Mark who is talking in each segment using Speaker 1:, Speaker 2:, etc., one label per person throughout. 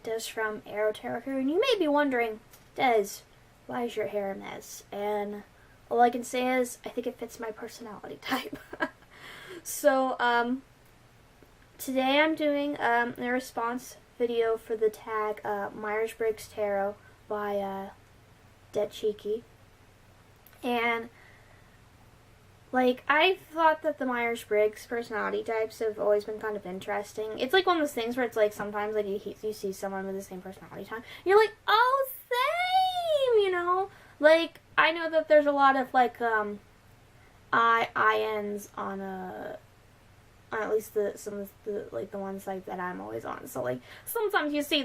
Speaker 1: Des from Aro-Tarot here, and you may be wondering, Des, why is your hair a mess? And all I can say is, I think it fits my personality type. So, today I'm doing a response video for the tag Myers-Briggs Tarot by Dead Cheeky. And like, I thought that the Myers-Briggs personality types have always been kind of interesting. It's like one of those things where it's like sometimes like you see someone with the same personality type, and you're like, oh, same, you know? Like, I know that there's a lot of like INs on at least some of the like the ones like that I'm always on. So like sometimes you see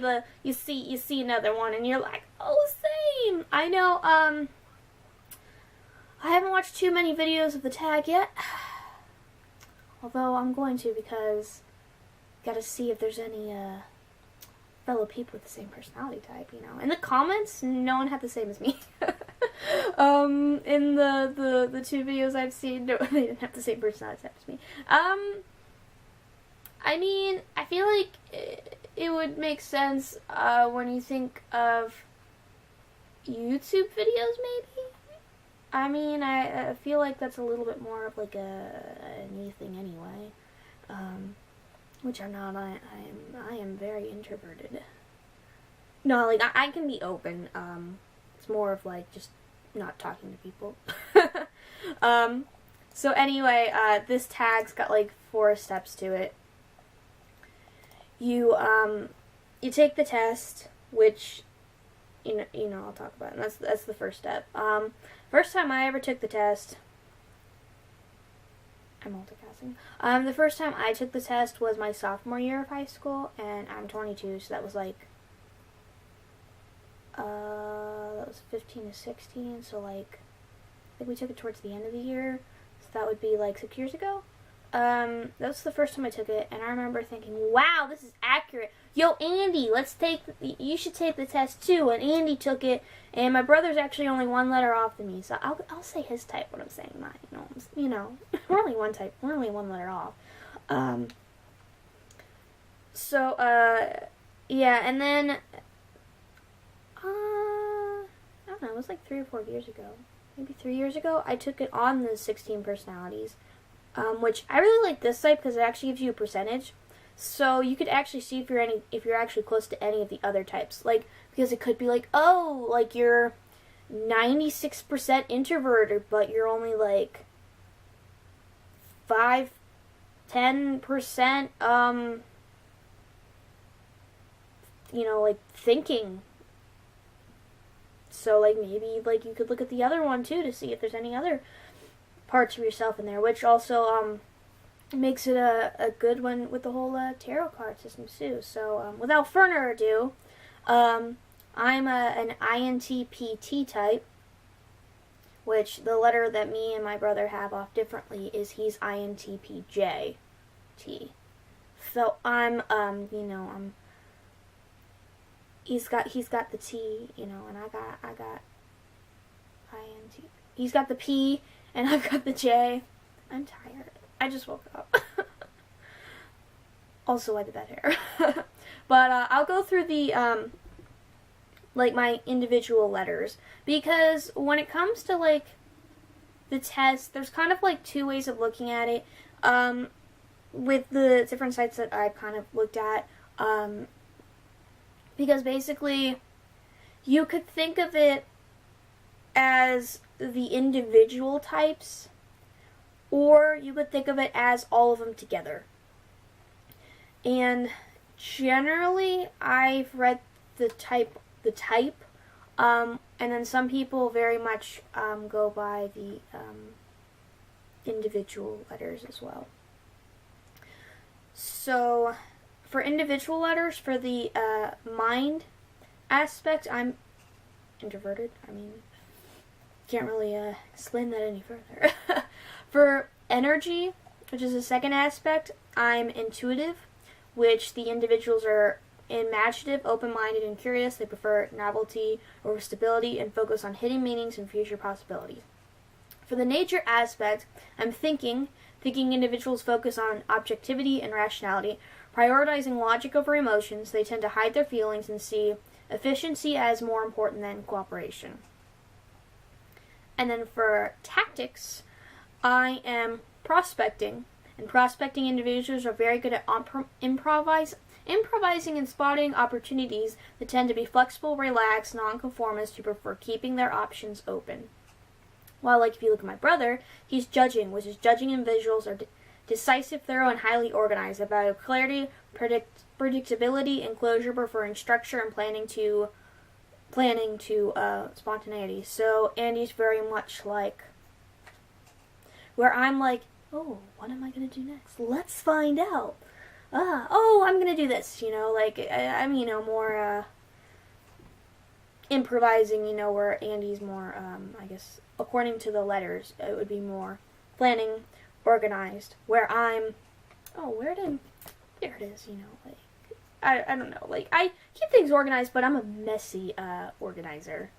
Speaker 1: another one and you're like, oh, same. I know. I haven't watched too many videos of the tag yet, although I'm going to, because gotta see if there's any fellow people with the same personality type, you know. In the comments, no one had the same as me. In the two videos I've seen, no, they didn't have the same personality type as me. I mean, I feel like it would make sense when you think of YouTube videos, maybe. I mean, I feel like that's a little bit more of like a new thing anyway, which I'm not. I am very introverted. No, like I can be open. It's more of like just not talking to people. So anyway, this tag's got like 4 steps to it. You take the test, which you know I'll talk about, and that's the first step. First time I ever took the test, I'm multicasting. The first time I took the test was my sophomore year of high school, and I'm 22, so that was like, that was 15 to 16, so like, I think we took it towards the end of the year, so that would be like 6 years ago. That was the first time I took it, and I remember thinking, wow, this is accurate. Yo, Andy, you should take the test too. And Andy took it, and my brother's actually only 1 letter off than me, so I'll say his type when I'm saying mine. You know, we're only 1 letter off. Yeah, and then, I don't know, it was like 3 or 4 years ago. Maybe 3 years ago, I took it on the 16 personalities. Which I really like this type because it actually gives you a percentage, so you could actually see if you're actually close to any of the other types. Like, because it could be like, oh, like you're 96% introverted, but you're only like 5-10% you know, like thinking. So like maybe like you could look at the other one too to see if there's any other parts of yourself in there, which also makes it a good one with the whole tarot card system too. So without further ado, I'm an INTPT type, which the letter that me and my brother have off differently is he's INTPJ T. So I'm you know, he's got the T, you know, and I got INT. He's got the P and I've got the J. I'm tired. I just woke up. Also, I did that hair. But I'll go through the like my individual letters, because when it comes to like the test, there's kind of like 2 ways of looking at it. With the different sites that I've kind of looked at, because basically you could think of it as the individual types, or you could think of it as all of them together. And generally, I've read the type, and then some people very much go by the individual letters as well. So, for individual letters, for the mind aspect, I'm introverted. I mean, can't really explain that any further. For energy, which is the second aspect, I'm intuitive, which the individuals are imaginative, open-minded, and curious. They prefer novelty over stability and focus on hidden meanings and future possibilities. For the nature aspect, I'm thinking individuals focus on objectivity and rationality, Prioritizing logic over emotions, they tend to hide their feelings and see efficiency as more important than cooperation. And then for tactics, I am prospecting. And prospecting individuals are very good at improvising and spotting opportunities that tend to be flexible, relaxed, nonconformist who prefer keeping their options open. While, like, if you look at my brother, he's judging, which is judging individuals are decisive, thorough, and highly organized, about clarity, predictability, and closure, preferring structure and planning to spontaneity. So Andy's very much like where I'm like, oh, what am I going to do next? Let's find out. I'm going to do this, like, I'm, more, improvising, where Andy's more, I guess, according to the letters, it would be more planning, organized, where I'm, there it is, like, I don't know, like, I keep things organized, but I'm a messy, organizer.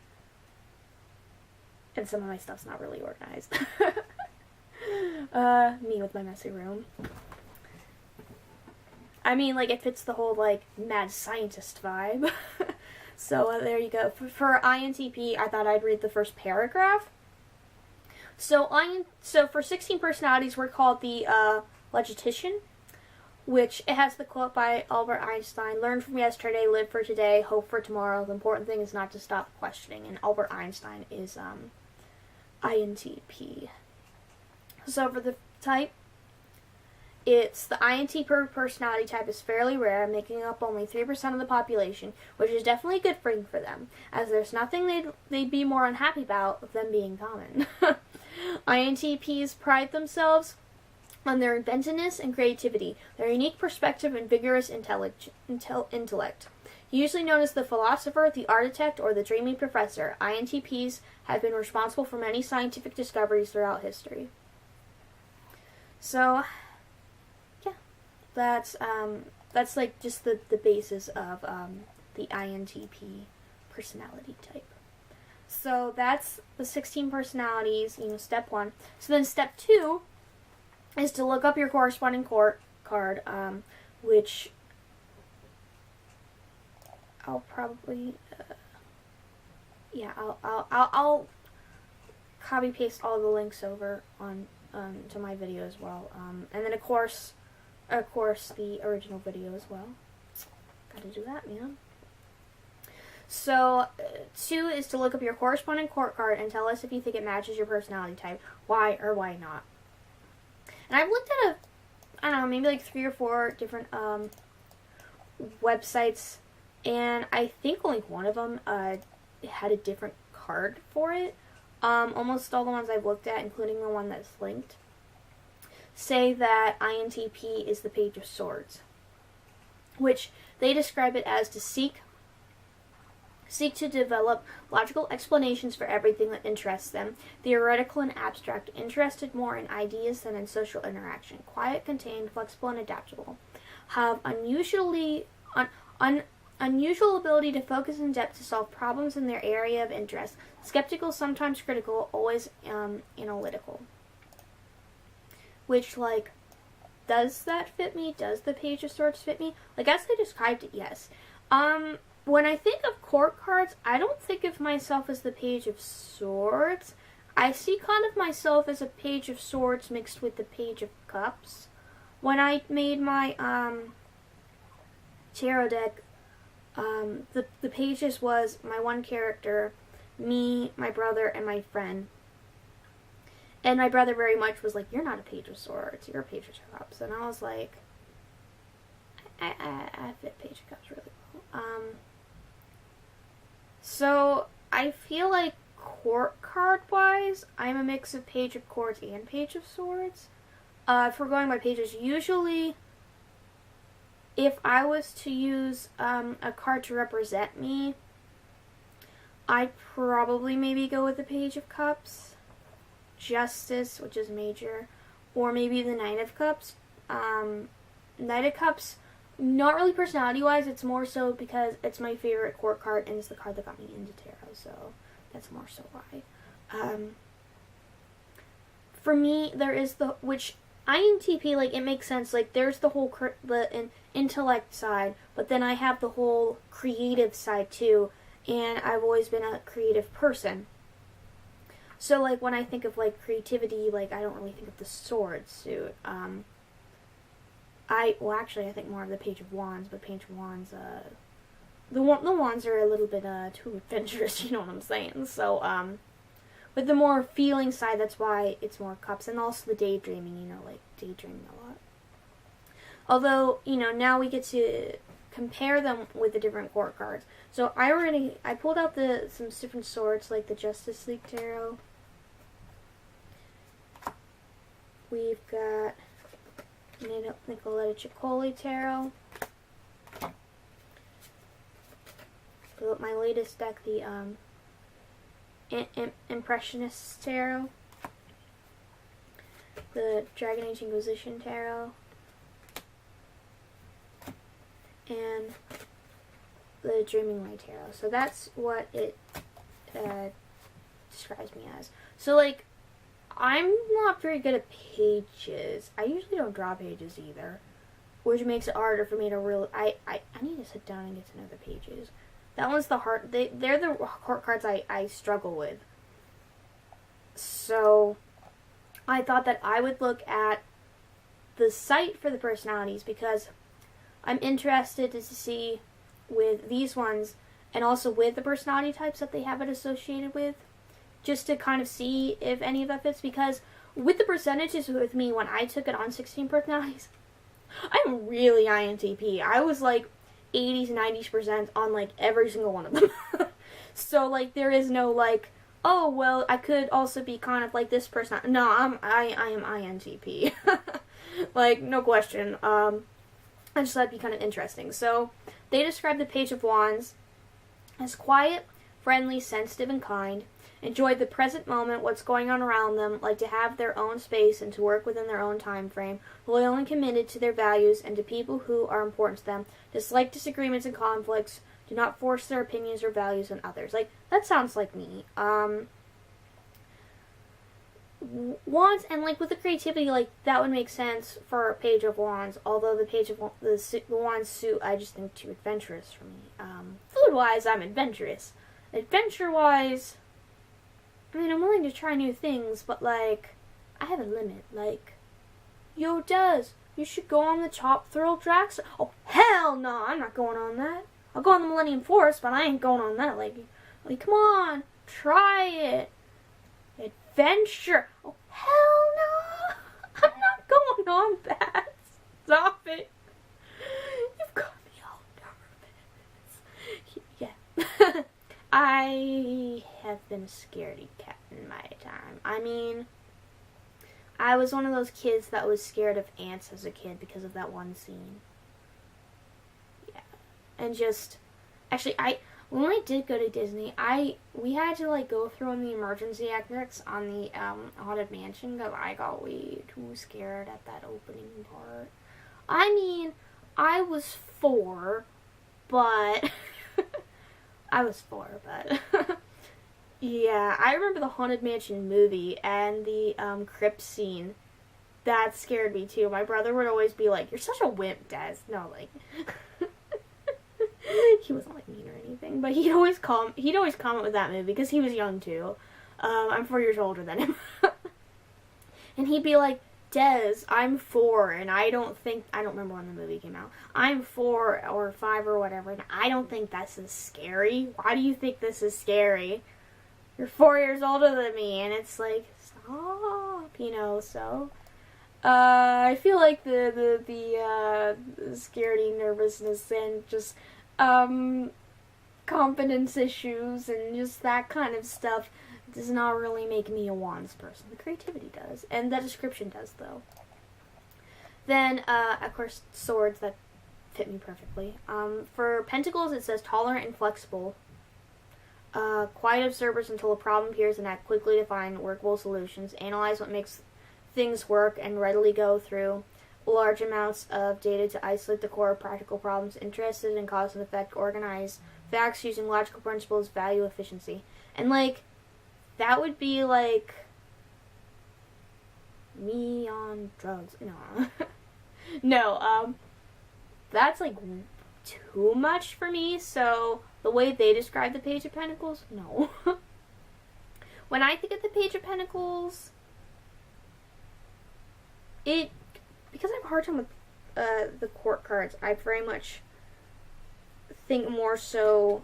Speaker 1: And some of my stuff's not really organized. Me with my messy room. I mean, like, it fits the whole, like, mad scientist vibe. So, there you go. For INTP, I thought I'd read the first paragraph. So for 16 personalities, we're called the logistician, which it has the quote by Albert Einstein: "Learn from yesterday, live for today, hope for tomorrow. The important thing is not to stop questioning." And Albert Einstein is INTP. So for the type, it's the INTP personality type is fairly rare, making up only 3% of the population, which is definitely a good thing for them, as there's nothing they'd be more unhappy about than being common. INTPs pride themselves on their inventiveness and creativity, their unique perspective and vigorous intellect. Usually known as the philosopher, the architect, or the dreamy professor, INTPs have been responsible for many scientific discoveries throughout history. So, yeah, that's like just the basis of the INTP personality type. So that's the 16 personalities, step 1. So then step 2 is to look up your corresponding card, which I'll probably, I'll copy paste all the links over on to my video as well, and then of course the original video as well. Gotta do that, man. So 2 is to look up your corresponding court card and tell us if you think it matches your personality type, why or why not. And I've looked at maybe like 3 or 4 different websites, and I think only one of them had a different card for it. Almost all the ones I've looked at, including the one that's linked, say that INTP is the Page of Swords, which they describe it as to seek to develop logical explanations for everything that interests them, theoretical and abstract, interested more in ideas than in social interaction, quiet, contained, flexible, and adaptable, have unusual ability to focus in depth to solve problems in their area of interest, skeptical, sometimes critical, always analytical. Which, like, does that fit me? Does the Page of Swords fit me? Like, as they described it, yes. When I think of court cards, I don't think of myself as the Page of Swords. I see kind of myself as a Page of Swords mixed with the Page of Cups. When I made my tarot deck, the pages was my one character, me, my brother, and my friend. And my brother very much was like, "You're not a Page of Swords, you're a Page of Cups." And I was like, I fit Page of Cups really well. So I feel like court card wise, I'm a mix of Page of Courts and Page of Swords. If we're going by pages, usually if I was to use a card to represent me, I'd probably maybe go with the Page of Cups, Justice, which is major, or maybe the Knight of Cups. Knight of Cups, not really personality-wise, it's more so because it's my favorite court card, and it's the card that got me into tarot, so that's more so why. For me, there is which INTP, like, it makes sense. Like, there's the whole intellect side, but then I have the whole creative side too, and I've always been a creative person. So, like, when I think of, like, creativity, like, I don't really think of the sword suit. Actually, I think more of the Page of Wands, but Page of Wands, the wands are a little bit, too adventurous, you know what I'm saying? So, with the more feeling side, that's why it's more cups, and also the daydreaming, you know, like, daydreaming a lot. Although, you know, now we get to compare them with the different court cards. So, I pulled out some different swords, like the Justice League Tarot. We've got Nicoletta Ciccoli Tarot. My latest deck, the Impressionist Tarot. The Dragon Age Inquisition Tarot. And the Dreaming Light Tarot. So that's what it describes me as. So, like, I'm not very good at pages. I usually don't draw pages either, which makes it harder for me to really. I need to sit down and get to know the pages. That one's the hard. They're the court cards I struggle with. So, I thought that I would look at the site for the personalities because I'm interested to see with these ones and also with the personality types that they have it associated with, just to kind of see if any of that fits, because with the percentages with me, when I took it on 16 personalities, I'm really INTP. I was like 80s, 90% on like every single one of them. So like there is no like, oh well, I could also be kind of like this person. No, I am INTP. Like no question. I just thought it'd be kind of interesting. So they describe the Page of Wands as quiet, friendly, sensitive, and kind. Enjoy the present moment, what's going on around them, like to have their own space and to work within their own time frame, loyal and committed to their values and to people who are important to them, dislike disagreements and conflicts, do not force their opinions or values on others. Like, that sounds like me. Wands, and like with the creativity, like that would make sense for a Page of Wands, although the Page of the Wands suit, I just think too adventurous for me. Food-wise, I'm adventurous. Adventure-wise, I mean, I'm willing to try new things, but, like, I have a limit. Like, yo, Des, you should go on the Top Thrill Tracks. Oh, hell no, I'm not going on that. I'll go on the Millennium Forest, but I ain't going on that. Like, come on, try it. Adventure. Oh, hell no. I'm not going on that. Stop it. You've got me all nervous. Yeah. I have been a scaredy cat in my time. I mean, I was one of those kids that was scared of ants as a kid because of that one scene. Yeah. And just, actually, when I did go to Disney, we had to, like, go through on the emergency exits on the, Haunted Mansion because I got way too scared at that opening part. I mean, I was 4, but... I was 4, but yeah, I remember the Haunted Mansion movie and the crypt scene. That scared me too. My brother would always be like, "You're such a wimp, Des." No, like he wasn't like mean or anything, but he'd always comment with that movie because he was young too. I'm 4 years older than him, and he'd be like, Des, I'm 4, and I don't remember when the movie came out. I'm 4 or 5 or whatever, and I don't think this is scary. Why do you think this is scary? You're 4 years older than me, and it's like, stop, you know, so. I feel like the scaredy nervousness and just, confidence issues and just that kind of stuff does not really make me a Wands person. The creativity does. And the description does, though. Then, of course, swords that fit me perfectly. For Pentacles, it says tolerant and flexible. Quiet observers until a problem appears and act quickly to find workable solutions. Analyze what makes things work and readily go through large amounts of data to isolate the core of practical problems. Interested in cause and effect. Organize facts using logical principles. Value efficiency. And, like... that would be, like, me on drugs. No. No, that's like too much for me, so the way they describe the Page of Pentacles, no. When I think of the Page of Pentacles, because I have a hard time with the court cards, I very much think more so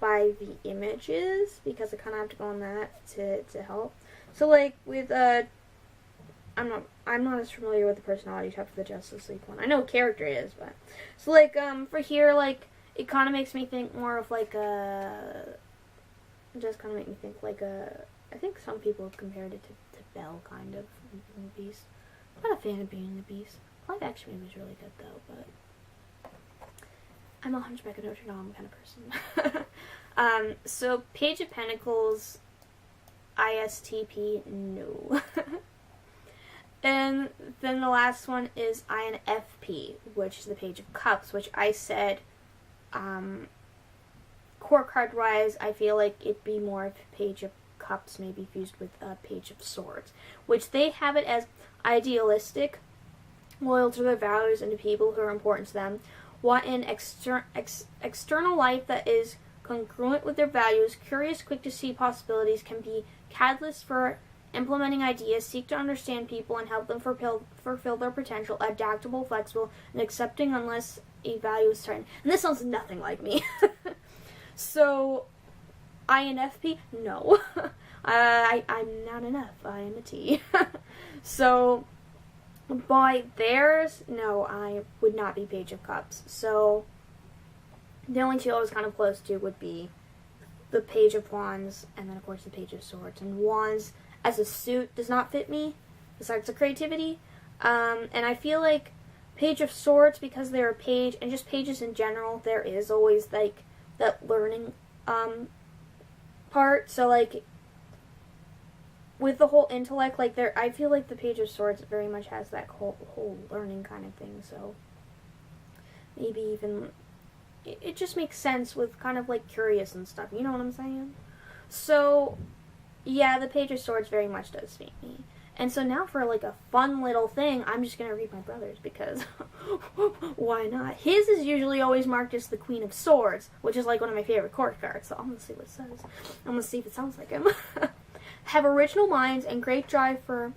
Speaker 1: by the images, because I kind of have to go on that to help. So like with I'm not as familiar with the personality type for the Justice League one. I know character is, but so like for here, like it kind of makes me think more of like it does kind of make me think like I think some people have compared it to Belle, kind of, in the Beast. I'm not a fan of Beauty and the Beast. Live action movie was really good though, but I'm a Hunchback of Notre Dame kind of person. So Page of Pentacles, ISTP, no. And then the last one is INFP, which is the Page of Cups, which I said, court card wise, I feel like it'd be more of Page of Cups, maybe fused with Page of Swords, which they have it as idealistic, loyal to their values and to people who are important to them, want an external life that is congruent with their values, curious, quick to see possibilities, can be catalysts for implementing ideas, seek to understand people and help them fulfill their potential, adaptable, flexible, and accepting unless a value is certain. And this sounds nothing like me. So, INFP? No. I'm not enough. I am a T. So, by theirs, no, I would not be Page of Cups. So, the only two I was kind of close to would be the Page of Wands, and then of course the Page of Swords. And Wands as a suit does not fit me, besides the creativity. And I feel like Page of Swords, because they're a page, and just pages in general, there is always like that learning part. So like with the whole intellect, like I feel like the Page of Swords very much has that whole learning kind of thing. So maybe even it just makes sense with kind of like curious and stuff. You know what I'm saying? So yeah, the Page of Swords very much does fit me. And so now for like a fun little thing, I'm just going to read my brother's because why not? His is usually always marked as the Queen of Swords, which is like one of my favorite court cards. So I'm going to see what it says. I'm going to see if it sounds like him. Have original minds and great drive for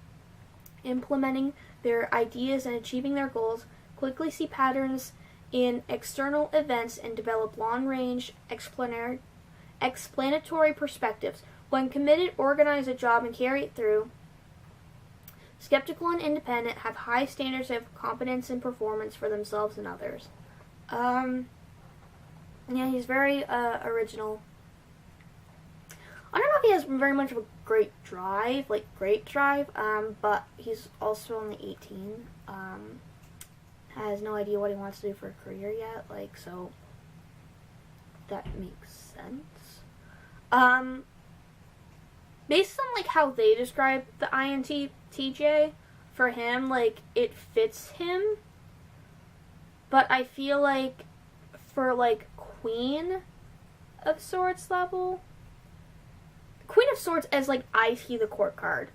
Speaker 1: implementing their ideas and achieving their goals. Quickly see patterns in external events and develop long-range explanatory perspectives. When committed, organize a job and carry it through. Skeptical and independent, have high standards of competence and performance for themselves and others. Yeah, he's very original. I don't know if he has very much of a great drive, but he's also only 18. Has no idea what he wants to do for a career yet, so that makes sense. Based on how they describe the INTJ for him, it fits him. But I feel like for Queen of Swords level, Queen of Swords as I see the court card,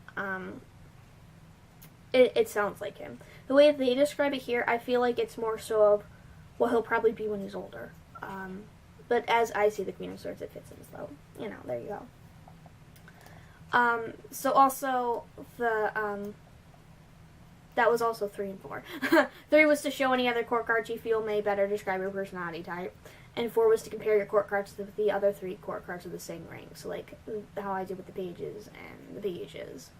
Speaker 1: it sounds like him. The way they describe it here, I feel like it's more so of what he'll probably be when he's older. But as I see the Queen of Swords, it fits him as though, there you go. So also the, that was also 3 and 4. 3 was to show any other court cards you feel may better describe your personality type. And 4 was to compare your court cards to the other 3 court cards of the same rank. So how I did with the pages and the pages.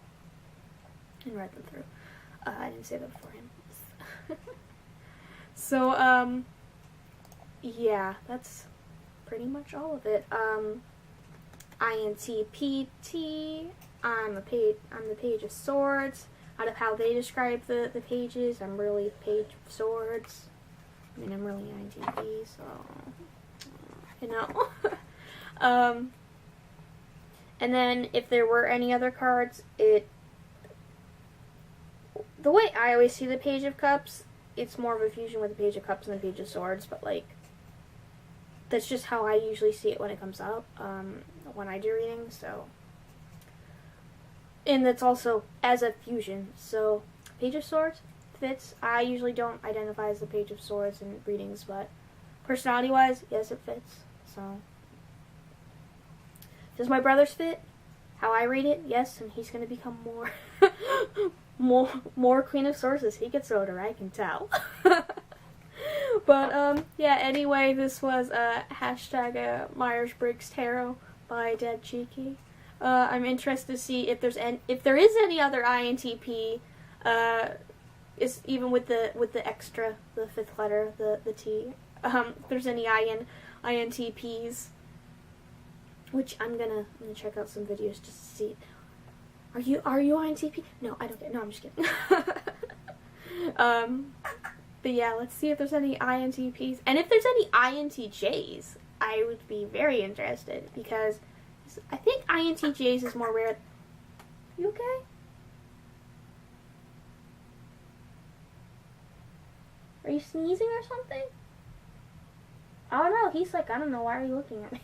Speaker 1: And read them through. I didn't say that beforehand. So, yeah, that's pretty much all of it. INTPT, I'm the Page of Swords. Out of how they describe the pages, I'm really Page of Swords. I mean, I'm really INTP, so, and then if there were any other cards, the way I always see the Page of Cups, it's more of a fusion with the Page of Cups and the Page of Swords, but that's just how I usually see it when it comes up, when I do readings, so. and that's also as a fusion. So Page of Swords fits. I usually don't identify as the Page of Swords in readings, but personality-wise, yes, it fits. So, does my brother's fit? How I read it, yes, and he's gonna become more, more Queen of Swords as he gets older. I can tell. But yeah. Anyway, this was hashtag Myers-Briggs Tarot by Dead Cheeky. I'm interested to see if there is any other INTP. Is even with the extra, the fifth letter, the T. If there's any INTPs, which I'm gonna check out some videos just to see. Are you INTP? No, I don't get. No, I'm just kidding. But yeah, let's see if there's any INTPs, and if there's any INTJs, I would be very interested, because I think INTJs is more rare. You okay? Are you sneezing or something? I don't know. He's like, I don't know. Why are you looking at me?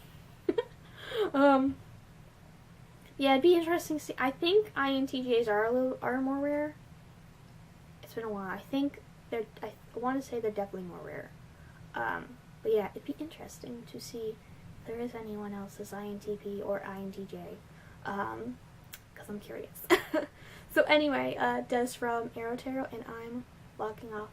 Speaker 1: Yeah, it'd be interesting to see. I think INTJs are more rare. It's been a while. I think I want to say they're definitely more rare. But yeah, it'd be interesting to see if there is anyone else as INTP or INTJ. Because I'm curious. So anyway, Des from Aro-Tarot, and I'm logging off.